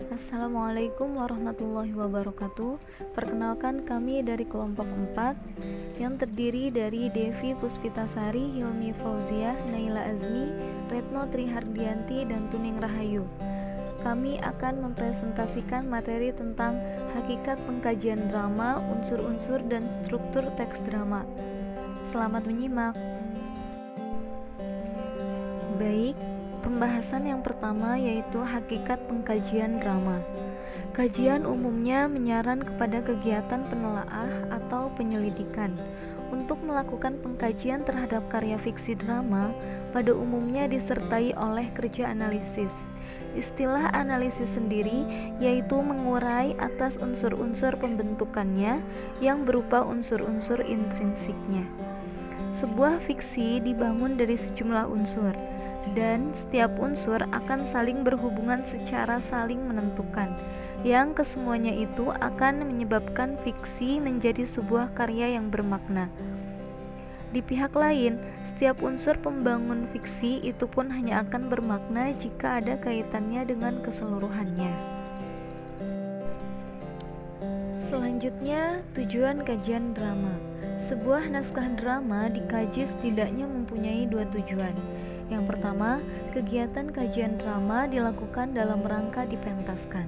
Assalamualaikum warahmatullahi wabarakatuh. Perkenalkan, kami dari kelompok 4 yang terdiri dari Devi Puspitasari, Hilmi Fauziah, Naila Azmi, Retno Trihardianti, dan Tuning Rahayu. Kami akan mempresentasikan materi tentang hakikat pengkajian drama, unsur-unsur dan struktur teks drama. Selamat menyimak. Baik, pembahasan yang pertama yaitu hakikat pengkajian drama. Kajian umumnya menyaran kepada kegiatan penelaah atau penyelidikan untuk melakukan pengkajian terhadap karya fiksi drama, pada umumnya disertai oleh kerja analisis. Istilah analisis sendiri yaitu mengurai atas unsur-unsur pembentukannya yang berupa unsur-unsur intrinsiknya. Sebuah fiksi dibangun dari sejumlah unsur, dan setiap unsur akan saling berhubungan secara saling menentukan, yang kesemuanya itu akan menyebabkan fiksi menjadi sebuah karya yang bermakna. Di pihak lain, setiap unsur pembangun fiksi itu pun hanya akan bermakna jika ada kaitannya dengan keseluruhannya. Selanjutnya, tujuan kajian drama. Sebuah naskah drama dikaji setidaknya mempunyai dua tujuan. Yang pertama, kegiatan kajian drama dilakukan dalam rangka dipentaskan.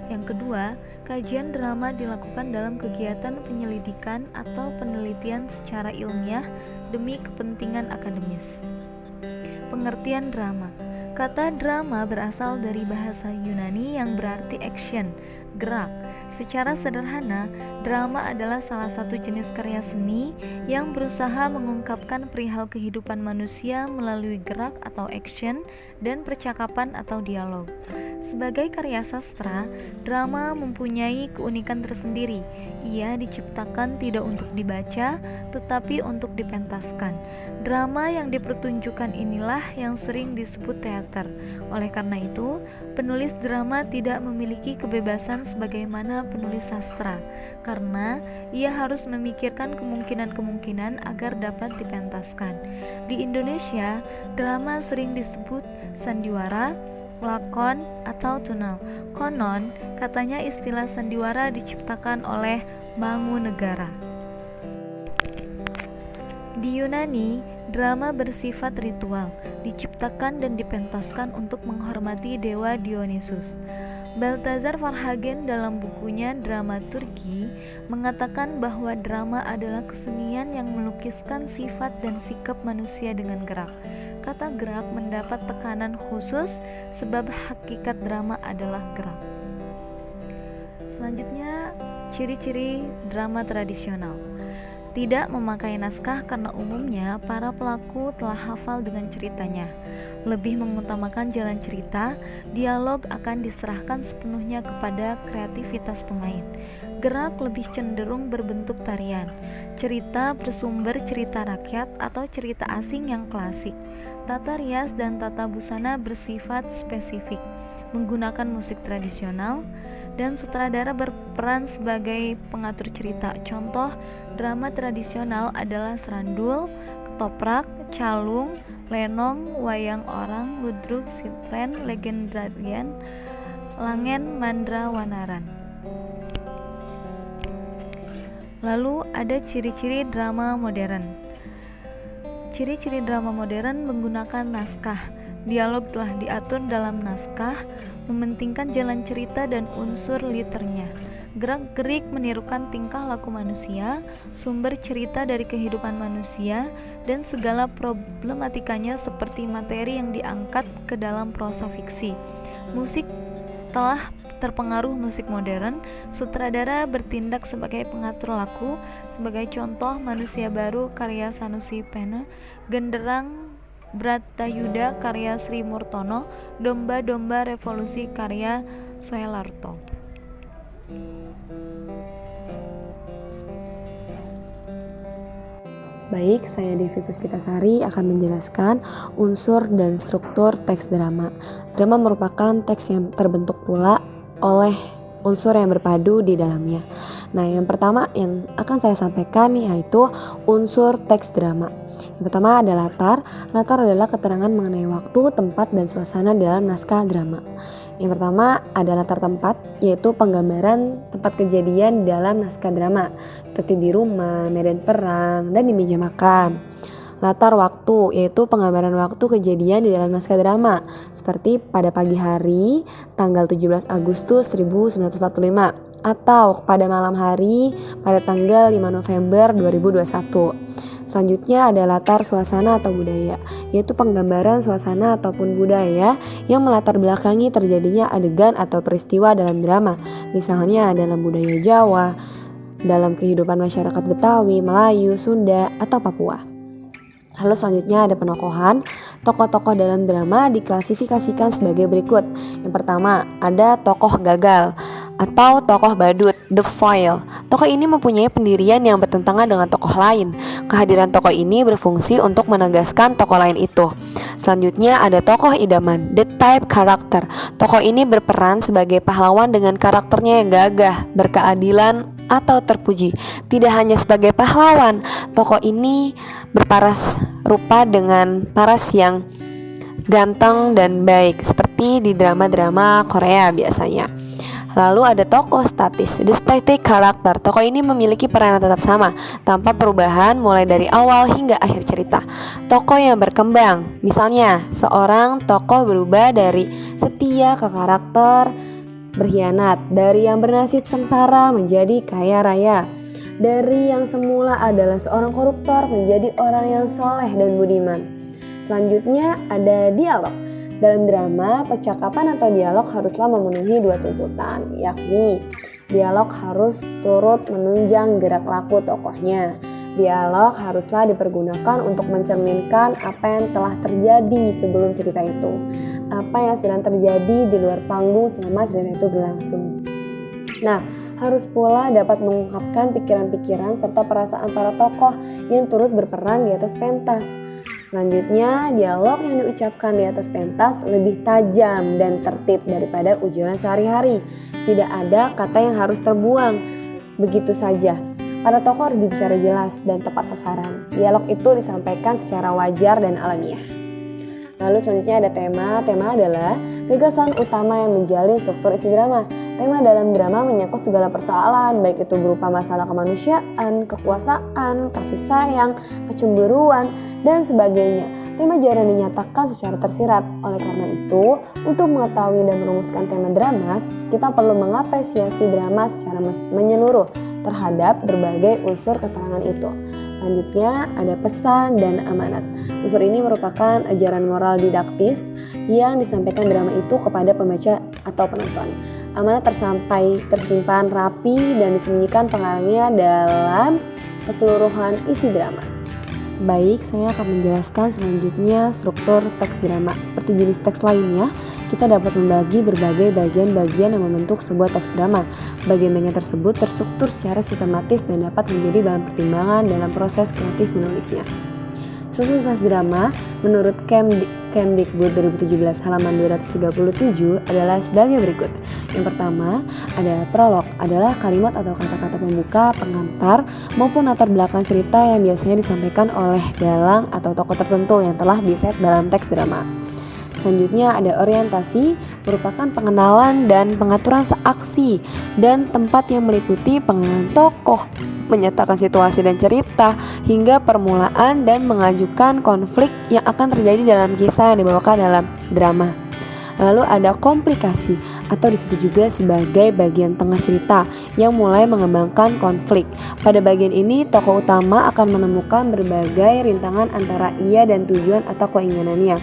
Yang kedua, kajian drama dilakukan dalam kegiatan penyelidikan atau penelitian secara ilmiah demi kepentingan akademis. Pengertian drama. Kata drama berasal dari bahasa Yunani yang berarti action, gerak. Secara sederhana, drama adalah salah satu jenis karya seni yang berusaha mengungkapkan perihal kehidupan manusia melalui gerak atau action dan percakapan atau dialog. Sebagai karya sastra, drama mempunyai keunikan tersendiri. Ia diciptakan tidak untuk dibaca, tetapi untuk dipentaskan. Drama yang dipertunjukkan inilah yang sering disebut teater. Oleh karena itu, penulis drama tidak memiliki kebebasan sebagaimana penulis sastra, karena ia harus memikirkan kemungkinan-kemungkinan agar dapat dipentaskan. Di Indonesia, drama sering disebut sandiwara, lakon, atau tunnel. Konon, katanya istilah sandiwara diciptakan oleh Mangunegara. Di Yunani, drama bersifat ritual, diciptakan dan dipentaskan untuk menghormati dewa Dionysus. Balthazar Verhagen dalam bukunya Dramaturgi mengatakan bahwa drama adalah kesenian yang melukiskan sifat dan sikap manusia dengan gerak. Kata gerak mendapat tekanan khusus sebab hakikat drama adalah gerak. Selanjutnya, ciri-ciri drama tradisional. Tidak memakai naskah karena umumnya para pelaku telah hafal dengan ceritanya. Lebih mengutamakan jalan cerita, dialog akan diserahkan sepenuhnya kepada kreativitas pemain. Gerak lebih cenderung berbentuk tarian. Cerita bersumber cerita rakyat atau cerita asing yang klasik. Tata rias dan tata busana bersifat spesifik, menggunakan musik tradisional, dan sutradara berperan sebagai pengatur cerita. Contoh drama tradisional adalah Serandul, Ketoprak, Calung, Lenong, Wayang Orang, Ludruk, Sitren, Legendarian, Langen, Mandra, Wanaran. Lalu ada ciri-ciri drama modern. Ciri-ciri drama modern menggunakan naskah. Dialog telah diatur dalam naskah, mementingkan jalan cerita dan unsur liternya. Gerak-gerik menirukan tingkah laku manusia, sumber cerita dari kehidupan manusia, dan segala problematikanya seperti materi yang diangkat ke dalam prosa fiksi. Musik telah terpengaruh musik modern. Sutradara bertindak sebagai pengatur laku. Sebagai contoh, Manusia Baru karya Sanusi Pene, Genderang Bratayuda karya Sri Murtono, Domba-Domba Revolusi karya Soelarto. Baik, saya Devi Puspitasari akan menjelaskan unsur dan struktur teks drama. Drama merupakan teks yang terbentuk pula oleh unsur yang berpadu di dalamnya. Nah, yang pertama yang akan saya sampaikan yaitu unsur teks drama. Yang pertama ada latar. Latar adalah keterangan mengenai waktu, tempat, dan suasana dalam naskah drama. Yang pertama ada latar tempat, yaitu penggambaran tempat kejadian dalam naskah drama, seperti di rumah, medan perang, dan di meja makan. Latar waktu, yaitu penggambaran waktu kejadian di dalam naskah drama, seperti pada pagi hari tanggal 17 Agustus 1945 atau pada malam hari pada tanggal 5 November 2021. Selanjutnya ada latar suasana atau budaya, yaitu penggambaran suasana ataupun budaya yang melatar belakangi terjadinya adegan atau peristiwa dalam drama, misalnya dalam budaya Jawa, dalam kehidupan masyarakat Betawi, Melayu, Sunda, atau Papua. Lalu selanjutnya ada penokohan. Tokoh-tokoh dalam drama diklasifikasikan sebagai berikut. Yang pertama ada tokoh gagal atau tokoh badut, the foil. Tokoh ini mempunyai pendirian yang bertentangan dengan tokoh lain. Kehadiran tokoh ini berfungsi untuk menegaskan tokoh lain itu. Selanjutnya ada tokoh idaman, the type character. Tokoh ini berperan sebagai pahlawan dengan karakternya yang gagah, berkeadilan, atau terpuji. Tidak hanya sebagai pahlawan, tokoh ini berparas rupa dengan paras yang ganteng dan baik, seperti di drama-drama Korea biasanya. Lalu ada tokoh statis, the static character. Tokoh ini memiliki peran yang tetap sama, tanpa perubahan mulai dari awal hingga akhir cerita. Tokoh yang berkembang, misalnya seorang tokoh berubah dari setia ke karakter berkhianat, dari yang bernasib sengsara menjadi kaya raya, dari yang semula adalah seorang koruptor menjadi orang yang soleh dan budiman. Selanjutnya ada dialog. Dalam drama, percakapan atau dialog haruslah memenuhi dua tuntutan, yakni dialog harus turut menunjang gerak laku tokohnya. Dialog haruslah dipergunakan untuk mencerminkan apa yang telah terjadi sebelum cerita itu, apa yang sedang terjadi di luar panggung selama cerita itu berlangsung. Nah, harus pula dapat mengungkapkan pikiran-pikiran serta perasaan para tokoh yang turut berperan di atas pentas. Selanjutnya, dialog yang diucapkan di atas pentas lebih tajam dan tertib daripada ujaran sehari-hari. Tidak ada kata yang harus terbuang begitu saja. Para tokoh harus berbicara jelas dan tepat sasaran. Dialog itu disampaikan secara wajar dan alamiah. Lalu selanjutnya ada tema. Tema adalah gagasan utama yang menjalin struktur isi drama. Tema dalam drama menyangkut segala persoalan, baik itu berupa masalah kemanusiaan, kekuasaan, kasih sayang, kecemburuan, dan sebagainya. Tema jarang dinyatakan secara tersirat. Oleh karena itu, untuk mengetahui dan merumuskan tema drama, kita perlu mengapresiasi drama secara menyeluruh terhadap berbagai unsur keterangan itu. Selanjutnya ada pesan dan amanat. Unsur ini merupakan ajaran moral didaktis yang disampaikan drama itu kepada pembaca atau penonton. Amanat tersimpan rapi dan disembunyikan pengarangnya dalam keseluruhan isi drama. Baik, saya akan menjelaskan selanjutnya struktur teks drama. Seperti jenis teks lainnya, kita dapat membagi berbagai bagian-bagian yang membentuk sebuah teks drama. Bagian-bagian tersebut terstruktur secara sistematis dan dapat menjadi bahan pertimbangan dalam proses kreatif menulisnya. Struktur teks drama menurut Kemdikbud 2017 halaman 237 adalah sebagai berikut. Yang pertama adalah prolog, adalah kalimat atau kata-kata pembuka, pengantar, maupun latar belakang cerita yang biasanya disampaikan oleh dalang atau tokoh tertentu yang telah diset dalam teks drama. Selanjutnya ada orientasi, merupakan pengenalan dan pengaturan aksi dan tempat yang meliputi pengenalan tokoh, menyatakan situasi dan cerita, hingga permulaan dan mengajukan konflik yang akan terjadi dalam kisah yang dibawakan dalam drama. Lalu ada komplikasi atau disebut juga sebagai bagian tengah cerita yang mulai mengembangkan konflik. Pada bagian ini tokoh utama akan menemukan berbagai rintangan antara ia dan tujuan atau keinginannya.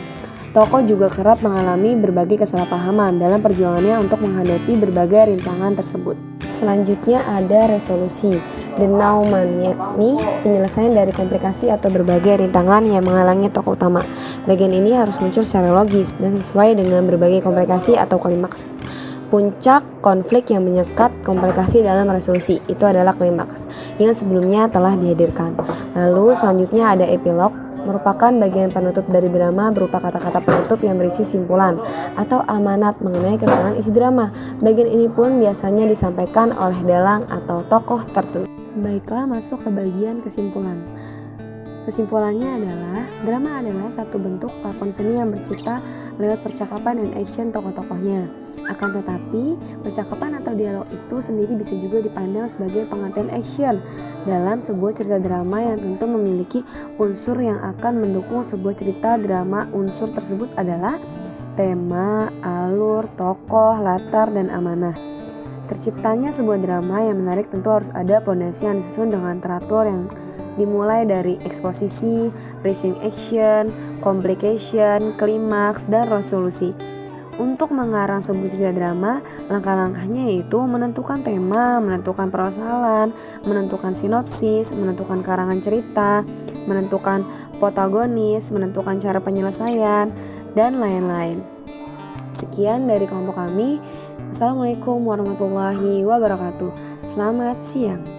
Tokoh juga kerap mengalami berbagai kesalahpahaman dalam perjuangannya untuk menghadapi berbagai rintangan tersebut. Selanjutnya ada resolusi, denouement, yakni penyelesaian dari komplikasi atau berbagai rintangan yang menghalangi tokoh utama. Bagian ini harus muncul secara logis dan sesuai dengan berbagai komplikasi atau klimaks. Puncak konflik yang menyekat komplikasi dalam resolusi itu adalah klimaks yang sebelumnya telah dihadirkan. Lalu selanjutnya ada epilog. merupakan bagian penutup dari drama berupa kata-kata penutup yang berisi simpulan atau amanat mengenai keseluruhan isi drama. Bagian ini pun biasanya disampaikan oleh dalang atau tokoh tertentu. Baiklah, masuk ke bagian kesimpulan. Kesimpulannya adalah, drama adalah satu bentuk lakon seni yang bercipta lewat percakapan dan action tokoh-tokohnya. Akan tetapi, percakapan atau dialog itu sendiri bisa juga dipandang sebagai pengantin action dalam sebuah cerita drama yang tentu memiliki unsur yang akan mendukung sebuah cerita drama. Unsur tersebut adalah tema, alur, tokoh, latar, dan amanah. Terciptanya sebuah drama yang menarik tentu harus ada pondasi yang disusun dengan teratur yang dimulai dari eksposisi, rising action, complication, klimaks, dan resolusi. Untuk mengarang sebuah cerita drama, langkah-langkahnya yaitu menentukan tema, menentukan persoalan, menentukan sinopsis, menentukan karangan cerita, menentukan protagonis, menentukan cara penyelesaian, dan lain-lain. Sekian dari kelompok kami. Assalamualaikum warahmatullahi wabarakatuh. Selamat siang.